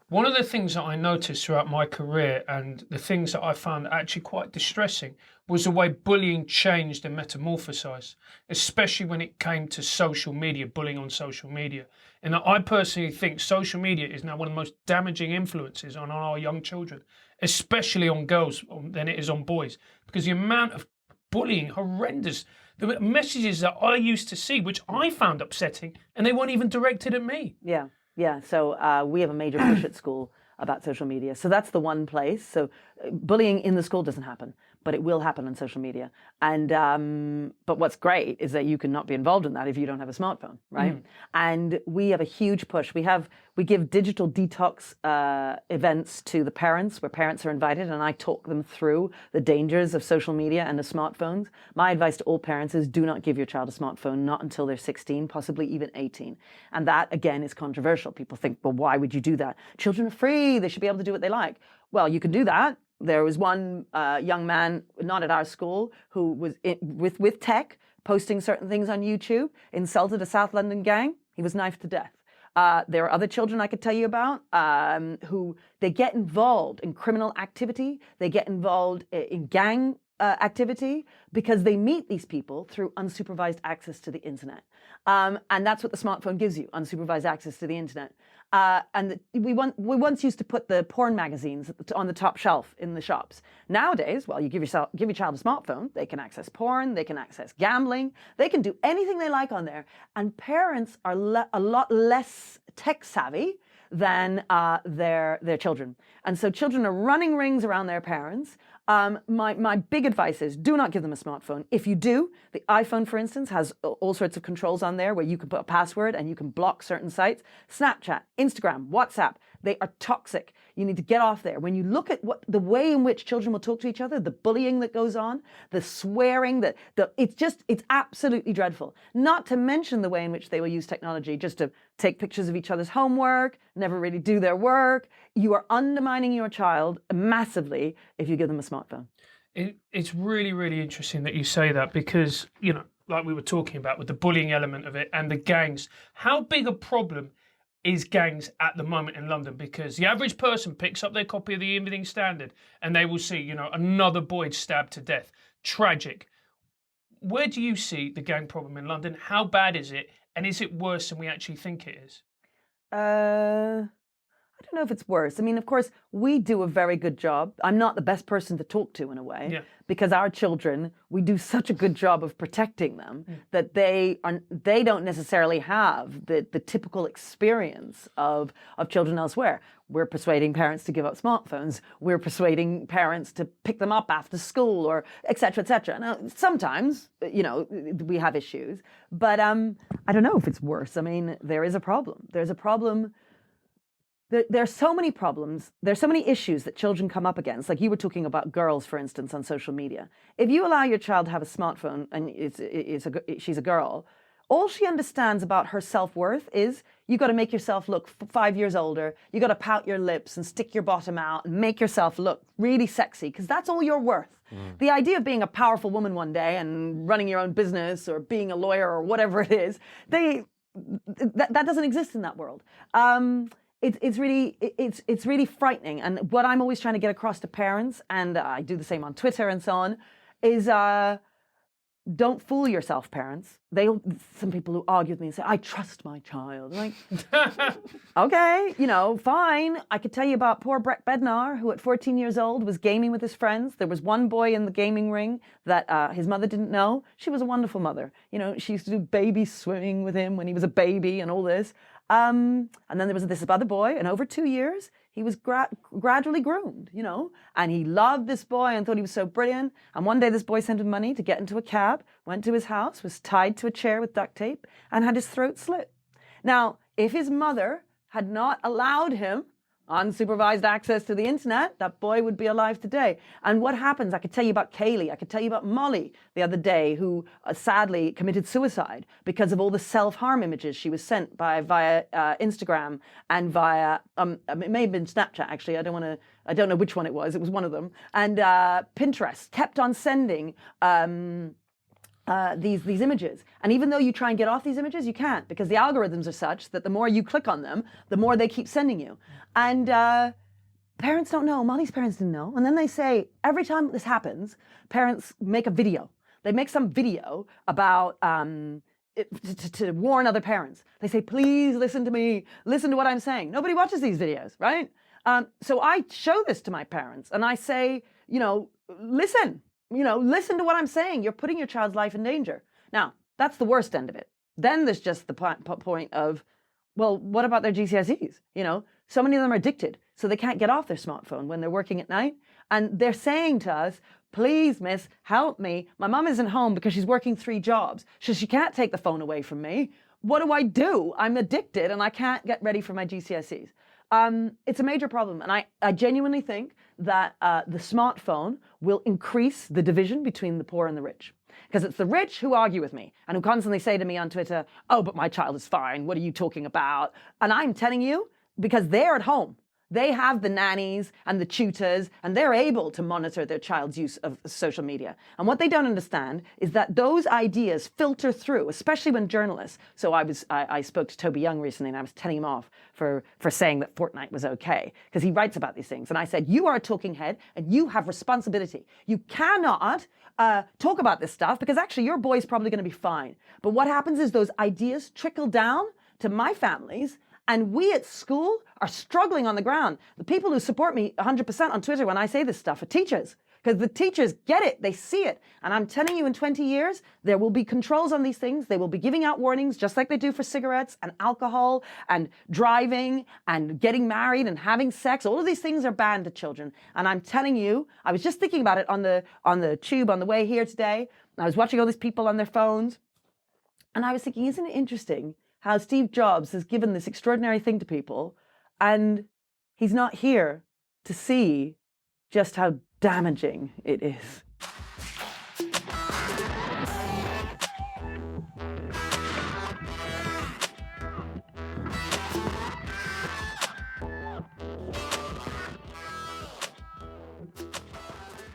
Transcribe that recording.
One of the things that I noticed throughout my career, and the things that I found actually quite distressing, was the way bullying changed and metamorphosized, especially when it came to social media, bullying on social media. And I personally think social media is now one of the most damaging influences on our young children, especially on girls than it is on boys, because the amount of bullying, horrendous, the messages that I used to see, which I found upsetting, and they weren't even directed at me. Yeah, yeah. So we have a major push at school about social media. So that's the one place. So bullying in the school doesn't happen, but it will happen on social media. And but what's great is that you cannot be involved in that if you don't have a smartphone, right? And we have a huge push. We give digital detox events to the parents, where parents are invited, and I talk them through the dangers of social media and the smartphones. My advice to all parents is do not give your child a smartphone, not until they're 16, possibly even 18. And that, again, is controversial. People think, well, why would you do that? Children are free. They should be able to do what they like. Well, you can do that. There was one young man, not at our school, who was with tech, posting certain things on YouTube, insulted a South London gang. He was knifed to death. There are other children I could tell you about who they get involved in criminal activity. They get involved in gang activity because they meet these people through unsupervised access to the internet. And that's what the smartphone gives you, unsupervised access to the internet. And we once used to put the porn magazines on the top shelf in the shops. Nowadays, well, you give your child a smartphone, they can access porn, they can access gambling, they can do anything they like on there. And parents are a lot less tech savvy than their children. And so children are running rings around their parents. My big advice is do not give them a smartphone. If you do, the iPhone, for instance, has all sorts of controls on there where you can put a password and you can block certain sites. Snapchat, Instagram, WhatsApp, they are toxic. You need to get off there. When you look at the way in which children will talk to each other, the bullying that goes on, the swearing, it's absolutely dreadful. Not to mention the way in which they will use technology just to take pictures of each other's homework, never really do their work. You are undermining your child massively if you give them a smartphone. It's really, really interesting that you say that because, like we were talking about with the bullying element of it and the gangs, how big a problem is gangs at the moment in London? Because the average person picks up their copy of the Evening Standard and they will see, another boy stabbed to death. Tragic. Where do you see the gang problem in London? How bad is it? And is it worse than we actually think it is? I don't know if it's worse. I mean, of course, we do a very good job. I'm not the best person to talk to in a way, because our children, we do such a good job of protecting them that they don't necessarily have the typical experience of children elsewhere. We're persuading parents to give up smartphones. We're persuading parents to pick them up after school, or et cetera, et cetera. Now, sometimes, we have issues, but I don't know if it's worse. I mean, there is a problem. There's a problem. There are so many problems. There's so many issues that children come up against. Like you were talking about girls, for instance, on social media. If you allow your child to have a smartphone and she's a girl, all she understands about her self-worth is you got to make yourself look 5 years older. You got to pout your lips and stick your bottom out and make yourself look really sexy because that's all you're worth. The idea of being a powerful woman one day and running your own business or being a lawyer or whatever it is, that doesn't exist in that world. It's really frightening. And what I'm always trying to get across to parents, and I do the same on Twitter and so on, is don't fool yourself, parents. Some people who argue with me and say, I trust my child. I'm like, okay, fine. I could tell you about poor Brett Bednar, who at 14 years old was gaming with his friends. There was one boy in the gaming ring that his mother didn't know. She was a wonderful mother. She used to do baby swimming with him when he was a baby and all this. And then there was this other boy, and over 2 years, he was gradually groomed, and he loved this boy and thought he was so brilliant. And one day this boy sent him money to get into a cab, went to his house, was tied to a chair with duct tape, and had his throat slit. Now, if his mother had not allowed him unsupervised access to the internet, that boy would be alive today. And what happens, I could tell you about Kaylee, I could tell you about Molly the other day, who sadly committed suicide because of all the self-harm images she was sent via Instagram and via, it may have been Snapchat actually, I don't know which one it was one of them, and Pinterest kept on sending these images. And even though you try and get off these images, you can't, because the algorithms are such that the more you click on them, the more they keep sending you. And parents don't know. Molly's parents didn't know. And then they say, every time this happens, parents make a video. They make some video about to warn other parents. They say, please listen to me. Listen to what I'm saying. Nobody watches these videos, right? So I show this to my parents and I say, listen. Listen to what I'm saying. You're putting your child's life in danger. Now, that's the worst end of it. Then there's just the point of, well, what about their GCSEs? So many of them are addicted, so they can't get off their smartphone when they're working at night. And they're saying to us, please, miss, help me. My mom isn't home because she's working 3 jobs, so she can't take the phone away from me. What do I do? I'm addicted and I can't get ready for my GCSEs. It's a major problem. And I genuinely think that the smartphone will increase the division between the poor and the rich. Because it's the rich who argue with me and who constantly say to me on Twitter, oh, but my child is fine. What are you talking about? And I'm telling you, because they're at home. They have the nannies and the tutors, and they're able to monitor their child's use of social media. And what they don't understand is that those ideas filter through, especially when journalists. So I spoke to Toby Young recently, and I was telling him off for saying that Fortnite was okay, because he writes about these things. And I said, you are a talking head, and you have responsibility. You cannot talk about this stuff, because actually your boy's probably going to be fine. But what happens is those ideas trickle down to my families, and we at school are struggling on the ground. The people who support me 100% on Twitter when I say this stuff are teachers, because the teachers get it, they see it. And I'm telling you, in 20 years, there will be controls on these things. They will be giving out warnings, just like they do for cigarettes and alcohol and driving and getting married and having sex. All of these things are banned to children. And I'm telling you, I was just thinking about it on the tube on the way here today. I was watching all these people on their phones. And I was thinking, isn't it interesting how Steve Jobs has given this extraordinary thing to people, and he's not here to see just how damaging it is.